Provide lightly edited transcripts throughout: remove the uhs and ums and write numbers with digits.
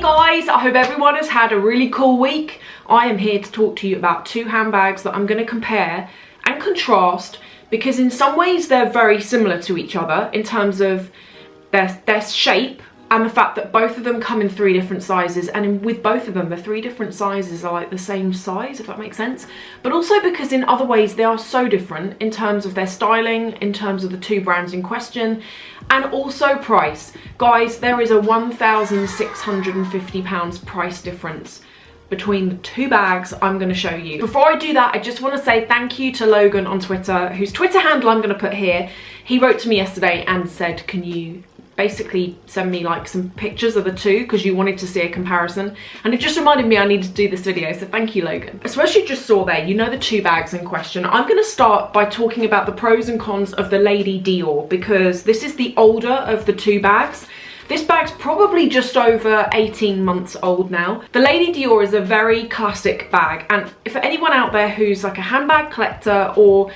guys, I hope everyone has had a really cool week. I am here to talk to you about two handbags that I'm going to compare and contrast, because in some ways they're very similar to each other in terms of their shape and the fact that both of them come in three different sizes, and with both of them the three different sizes are like the same size, if that makes sense. But also because in other ways they are so different in terms of their styling, in terms of the two brands in question, and also price. Guys, there is a £1,650 price difference between the two bags I'm going to show you. Before I do that, I just want to say thank you to Logan on Twitter, whose Twitter handle I'm going to put here. He wrote to me yesterday and said, can you basically send me like some pictures of the two, because you wanted to see a comparison, and it just reminded me I needed to do this video, so thank you, Logan. So as you just saw there, you know the two bags in question. I'm going to start by talking about the pros and cons of the Lady Dior, because this is the older of the two bags. This bag's probably just over 18 months old now. The Lady Dior is a very classic bag, and for anyone out there who's like a handbag collector, or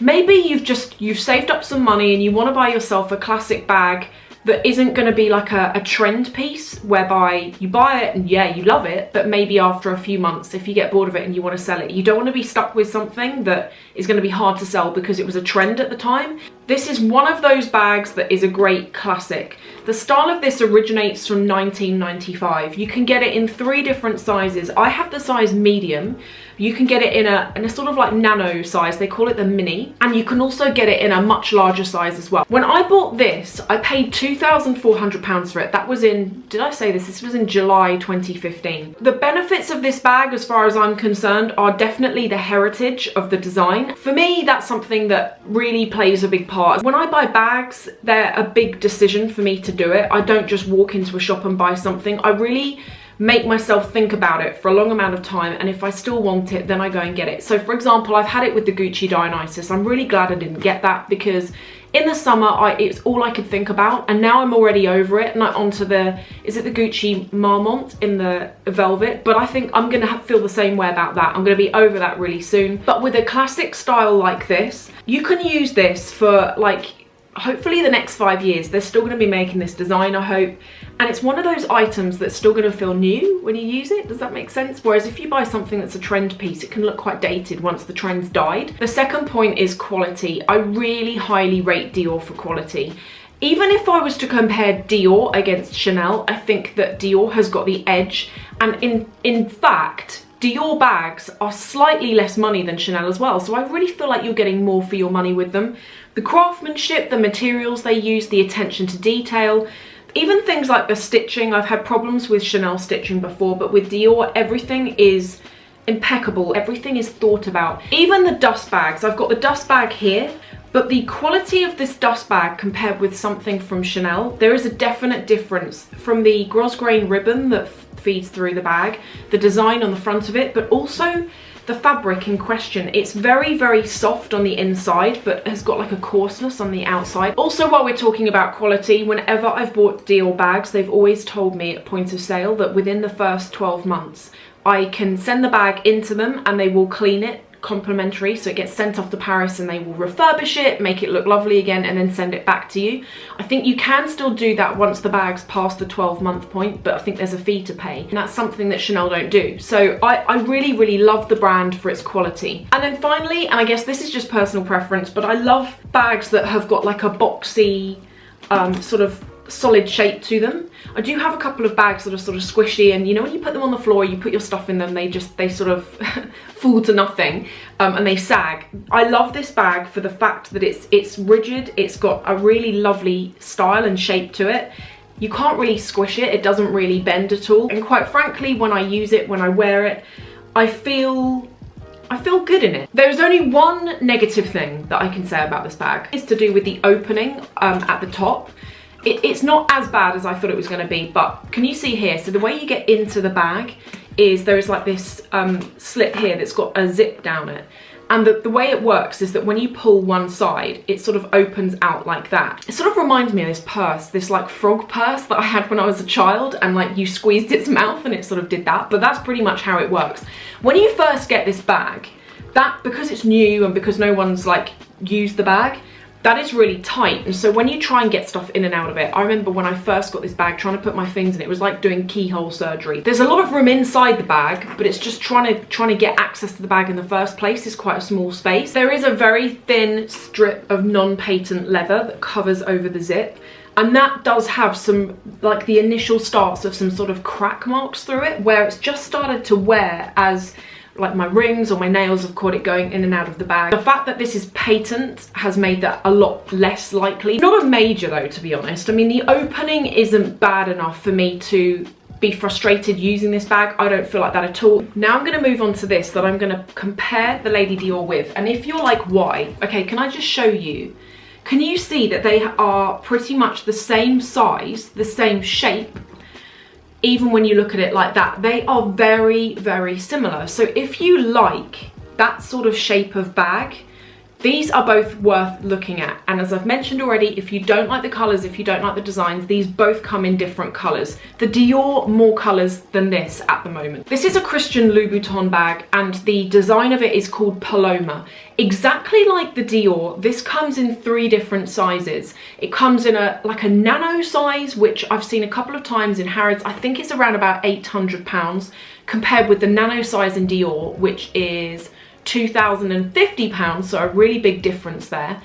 maybe you've saved up some money and you want to buy yourself a classic bag that isn't going to be like a trend piece, whereby you buy it and yeah, you love it, but maybe after a few months, if you get bored of it and you want to sell it, you don't want to be stuck with something that is going to be hard to sell because it was a trend at the time. This is one of those bags that is a great classic. The style of this originates from 1995. You can get it in three different sizes. I have the size medium. You can get it in a sort of like nano size, they call it the mini, and you can also get it in a much larger size as well. When I bought this, I paid £2,400 for it. That was in, did I say this? This was in July 2015. The benefits of this bag, as far as I'm concerned, are definitely the heritage of the design. For me, that's something that really plays a big part. When I buy bags, they're a big decision for me to do it. I don't just walk into a shop and buy something. I really make myself think about it for a long amount of time, and if I still want it, then I go and get it. So for example, I've had it with the Gucci Dionysus. I'm really glad I didn't get that, because in the summer it's all I could think about, and now I'm already over it and I'm onto the, is it the Gucci Marmont in the velvet? But I think I'm gonna feel the same way about that. I'm gonna be over that really soon. But with a classic style like this, you can use this for like hopefully the next 5 years. They're still going to be making this design, I hope, and it's one of those items that's still going to feel new when you use it. Does that make sense? Whereas if you buy something that's a trend piece, it can look quite dated once the trend's died. The second point is quality. I really highly rate Dior for quality. Even if I was to compare Dior against Chanel, I think that Dior has got the edge, and in fact Dior bags are slightly less money than Chanel as well, so I really feel like you're getting more for your money with them. The craftsmanship, the materials they use, the attention to detail, even things like the stitching. I've had problems with Chanel stitching before, but with Dior, everything is impeccable. Everything is thought about. Even the dust bags. I've got the dust bag here, but the quality of this dust bag compared with something from Chanel, there is a definite difference from the grosgrain ribbon that feeds through the bag, the design on the front of it, but also the fabric in question. It's very, very soft on the inside, but has got like a coarseness on the outside. Also, while we're talking about quality, whenever I've bought Dior bags, they've always told me at point of sale that within the first 12 months, I can send the bag into them and they will clean it complimentary, so it gets sent off to Paris and they will refurbish it, make it look lovely again, and then send it back to you. I think you can still do that once the bag's past the 12-month point, but I think there's a fee to pay, and that's something that Chanel don't do. So I really, really love the brand for its quality. And then finally, and I guess this is just personal preference, but I love bags that have got like a boxy sort of solid shape to them. I do have a couple of bags that are sort of squishy, and you know when you put them on the floor, you put your stuff in them, they sort of fall to nothing, and they sag. I love this bag for the fact that it's rigid, it's got a really lovely style and shape to it. You can't really squish it, it doesn't really bend at all, and quite frankly, when I use it, when I wear it, I feel good in it. There's only one negative thing that I can say about this bag. It's to do with the opening at the top. It's not as bad as I thought it was going to be, but can you see here? So the way you get into the bag is there is like this slit here that's got a zip down it. And the way it works is that when you pull one side, it sort of opens out like that. It sort of reminds me of this purse, this like frog purse that I had when I was a child, and like you squeezed its mouth and it sort of did that, but that's pretty much how it works. When you first get this bag, because it's new and because no one's like used the bag, that is really tight, and so when you try and get stuff in and out of it, I remember when I first got this bag trying to put my things in, it was like doing keyhole surgery. There's a lot of room inside the bag, but it's just trying to get access to the bag in the first place is quite a small space. There is a very thin strip of non-patent leather that covers over the zip, and that does have some, like the initial starts of some sort of crack marks through it, where it's just started to wear as like my rings or my nails have caught it going in and out of the bag. The fact that this is patent has made that a lot less likely. Not a major though, to be honest. I mean, the opening isn't bad enough for me to be frustrated using this bag. I don't feel like that at all. Now I'm gonna move on to this that I'm gonna compare the Lady Dior with. And if you're like, why? Okay, can I just show you? Can you see that they are pretty much the same size, the same shape? Even when you look at it like that, they are very, very similar. So if you like that sort of shape of bag, these are both worth looking at. And as I've mentioned already, if you don't like the colors, if you don't like the designs, these both come in different colors. The Dior more colors than this at the moment. This is a Christian Louboutin bag, and the design of it is called Paloma. Exactly like the Dior, this comes in 3 different sizes. It comes in like a nano size, which I've seen a couple of times in Harrods. I think it's around about £800, compared with the nano size in Dior, which is £2,050, so a really big difference there.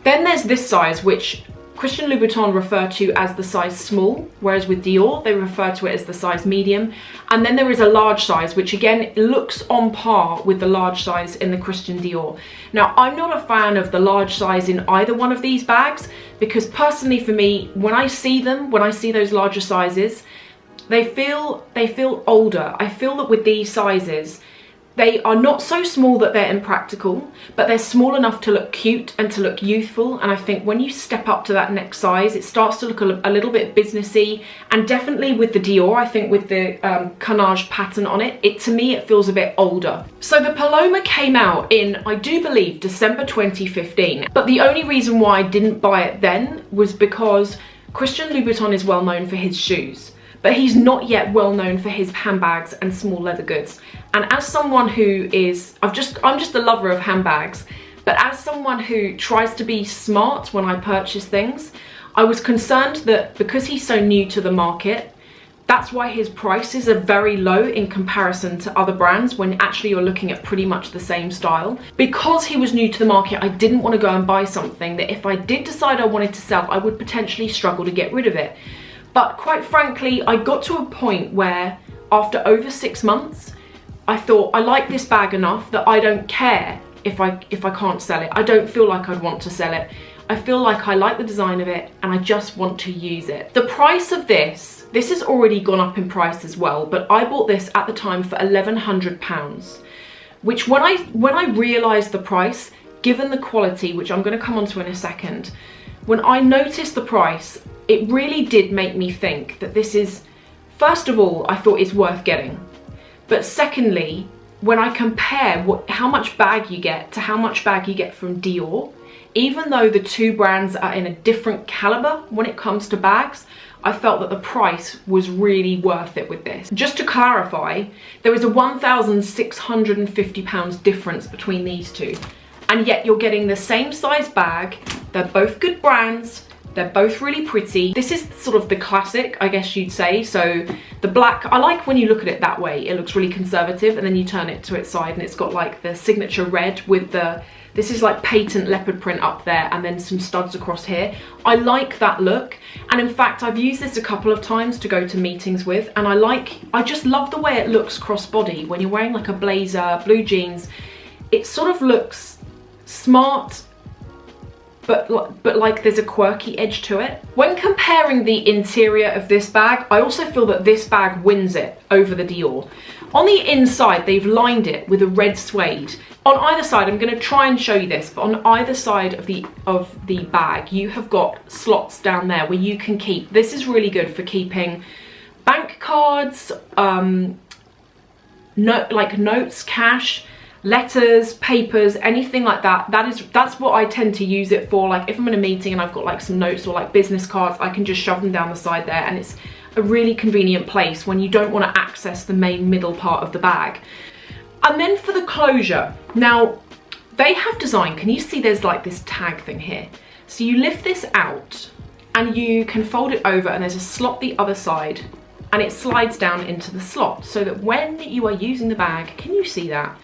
Then there's this size, which Christian Louboutin refer to as the size small, whereas with Dior they refer to it as the size medium. And then there is a large size, which again looks on par with the large size in the Christian Dior. Now, I'm not a fan of the large size in either one of these bags, because personally for me, when I see those larger sizes, they feel older. I feel that with these sizes, they are not so small that they're impractical, but they're small enough to look cute and to look youthful. And I think when you step up to that next size, it starts to look a little bit businessy. And definitely with the Dior, I think with the carnage pattern on it, to me, it feels a bit older. So the Paloma came out in, I do believe, December 2015. But the only reason why I didn't buy it then was because Christian Louboutin is well known for his shoes, but he's not yet well known for his handbags and small leather goods. And as someone who is, I'm just a lover of handbags, but as someone who tries to be smart when I purchase things, I was concerned that because he's so new to the market, that's why his prices are very low in comparison to other brands when actually you're looking at pretty much the same style. Because he was new to the market, I didn't want to go and buy something that if I did decide I wanted to sell, I would potentially struggle to get rid of it. But quite frankly, I got to a point where after over 6 months, I thought I like this bag enough that I don't care if I can't sell it. I don't feel like I'd want to sell it. I feel like I like the design of it and I just want to use it. The price of this has already gone up in price as well, but I bought this at the time for £1,100, which when I realised the price, given the quality, which I'm going to come on to in a second, when I noticed the price, it really did make me think that this is, first of all, I thought it's worth getting. But secondly, when I compare how much bag you get to how much bag you get from Dior, even though the 2 brands are in a different caliber when it comes to bags, I felt that the price was really worth it with this. Just to clarify, there is a £1,650 difference between these 2. And yet you're getting the same size bag. They're both good brands. They're both really pretty. This is sort of the classic, I guess you'd say. So the black, I like when you look at it that way. It looks really conservative, and then you turn it to its side and it's got like the signature red with this is like patent leopard print up there and then some studs across here. I like that look. And in fact, I've used this a couple of times to go to meetings with, and I just love the way it looks crossbody when you're wearing like a blazer, blue jeans. It sort of looks smart, but like there's a quirky edge to it. When comparing the interior of this bag, I also feel that this bag wins it over the Dior. On the inside, they've lined it with a red suede. On either side, I'm going to try and show you this, but on either side of the bag, you have got slots down there where you can keep. This is really good for keeping bank cards, like notes, cash, letters, papers, anything like that. That's what I tend to use it for. Like if I'm in a meeting and I've got like some notes or like business cards, I can just shove them down the side there, and it's a really convenient place when you don't want to access the main middle part of the bag. And then for the closure, now they have design, can you see there's like this tag thing here? So you lift this out and you can fold it over, and there's a slot the other side, and it slides down into the slot so that when you are using the bag, can you see that?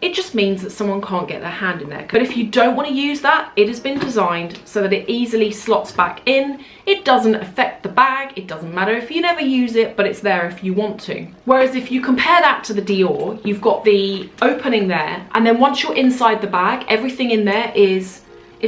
It just means that someone can't get their hand in there. But if you don't want to use that, it has been designed so that it easily slots back in. It doesn't affect the bag. It doesn't matter if you never use it, but it's there if you want to. Whereas if you compare that to the Dior, you've got the opening there, and then once you're inside the bag, everything in there is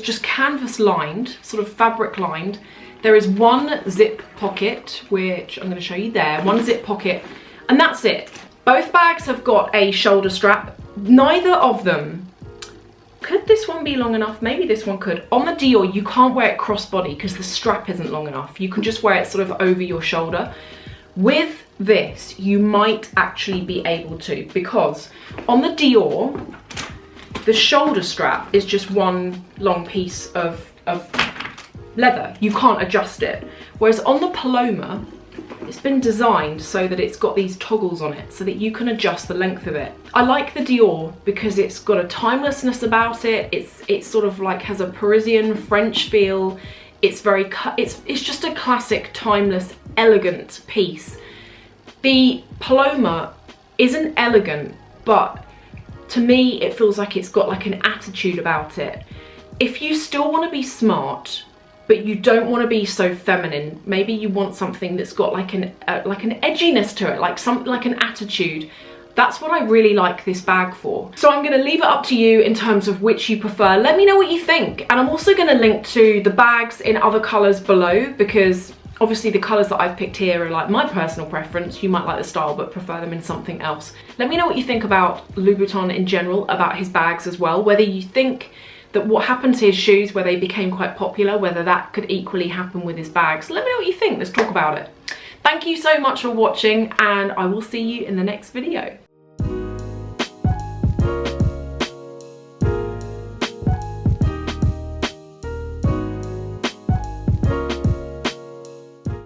just canvas lined, sort of fabric lined. There is one zip pocket, which I'm going to show you there, one zip pocket, and that's it. Both bags have got a shoulder strap. Neither of them, could this one be long enough? Maybe this one could. On the Dior, you can't wear it crossbody because the strap isn't long enough. You can just wear it sort of over your shoulder. With this, you might actually be able to, because on the Dior, the shoulder strap is just one long piece of leather. You can't adjust it. Whereas on the Paloma, it's been designed so that it's got these toggles on it so that you can adjust the length of it. I like the Dior because it's got a timelessness about it. It's sort of like has a Parisian French feel. It's very it's just a classic, timeless, elegant piece. The Paloma isn't elegant, but to me it feels like it's got like an attitude about it. If you still want to be smart, but you don't want to be so feminine, maybe you want something that's got like an edginess to it, like an attitude. That's what I really like this bag for. So I'm going to leave it up to you in terms of which you prefer. Let me know what you think. And I'm also going to link to the bags in other colours below, because obviously the colours that I've picked here are like my personal preference. You might like the style but prefer them in something else. Let me know what you think about Louboutin in general, about his bags as well, whether you think that what happened to his shoes, where they became quite popular, whether that could equally happen with his bags. Let me know what you think. Let's talk about it. Thank you so much for watching, and I will see you in the next video.